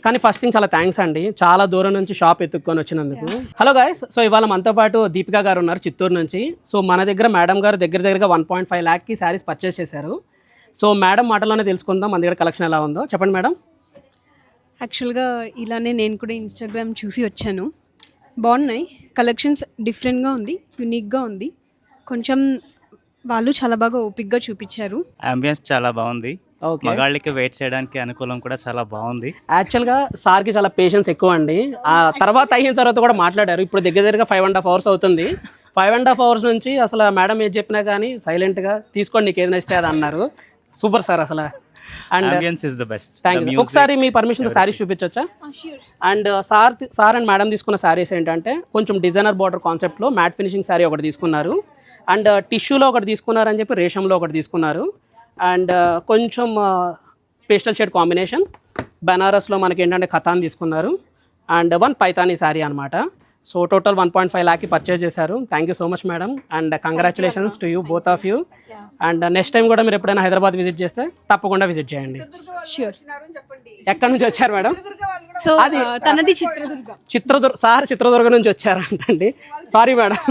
కానీ first thing చాలా thanks అండి, చాలా దూరం నుంచి షాప్ ఎత్తుక్కొని వచ్చినందుకు. హలో గైస్, సో ఇవాళ మనతో పాటు దీపిక గారు ఉన్నారు చిత్తూరు నుంచి. సో మన దగ్గర మేడం గారు దగ్గరగా 1.5 lakh శారీస్ పర్చేస్ చేశారు. సో మేడం మాటలోనే తెలుసుకుందాం మన దగ్గర కలెక్షన్ ఎలా ఉందో. చెప్పండి మేడం. యాక్చువల్గా ఇలానే నేను కూడా ఇన్స్టాగ్రామ్ చూసి వచ్చాను. బాగున్నాయి కలెక్షన్స్, డిఫరెంట్గా ఉంది, యూనిక్గా ఉంది. కొంచెం వాళ్ళు చాలా బాగా ఓపిక్గా చూపించారు. అంబియన్స్ చాలా బాగుంది. ఓకే, మగాళ్ళకి వెయిట్ చేయడానికి అనుకూలం కూడా చాలా బాగుంది. యాక్చువల్గా సార్కి చాలా పేషెన్స్ ఎక్కువ అండి. ఆ తర్వాత అయిన తర్వాత కూడా మాట్లాడారు. ఇప్పుడు దగ్గరగా 5.5 hours అవుతుంది. 5.5 hours నుంచి అసలు మేడం ఏది చెప్పినా కానీ సైలెంట్గా తీసుకోండి, నీకు ఏది నచ్చితే అది అన్నారు. సూపర్ సార్ అసలు. And ambience is the best. Thank you. ఒకసారి మీ పర్మిషన్తో శారీస్ చూపించవచ్చా? అండ్ సార్ అండ్ మేడం తీసుకున్న శారీస్ ఏంటంటే కొంచెం డిజైనర్ బార్డర్ కాన్సెప్ట్లో మ్యాట్ ఫినిషింగ్ శారీ ఒకటి తీసుకున్నారు. అండ్ టిష్యూలో ఒకటి తీసుకున్నారని చెప్పి రేషంలో ఒకటి తీసుకున్నారు. అండ్ కొంచెం పేస్టల్ షేడ్ కాంబినేషన్ బనారస్లో మనకి ఏంటంటే కథాన్ తీసుకున్నారు. అండ్ 1 పైతానీ శారీ అనమాట. సో టోటల్ 1.5 lakh పర్చేస్ చేశారు. Thank you so much madam, and congratulations to you both of you. And next time కూడా మీరు ఎప్పుడైనా హైదరాబాద్ విజిట్ చేస్తే తప్పకుండా విజిట్ చేయండి. ష్యూర్. ఎక్కడి నుంచి వచ్చారు మేడం? సో తనది చిత్రదుర్గ. సార్ చిత్రదుర్గ నుంచి వచ్చారంటండి. Sorry madam.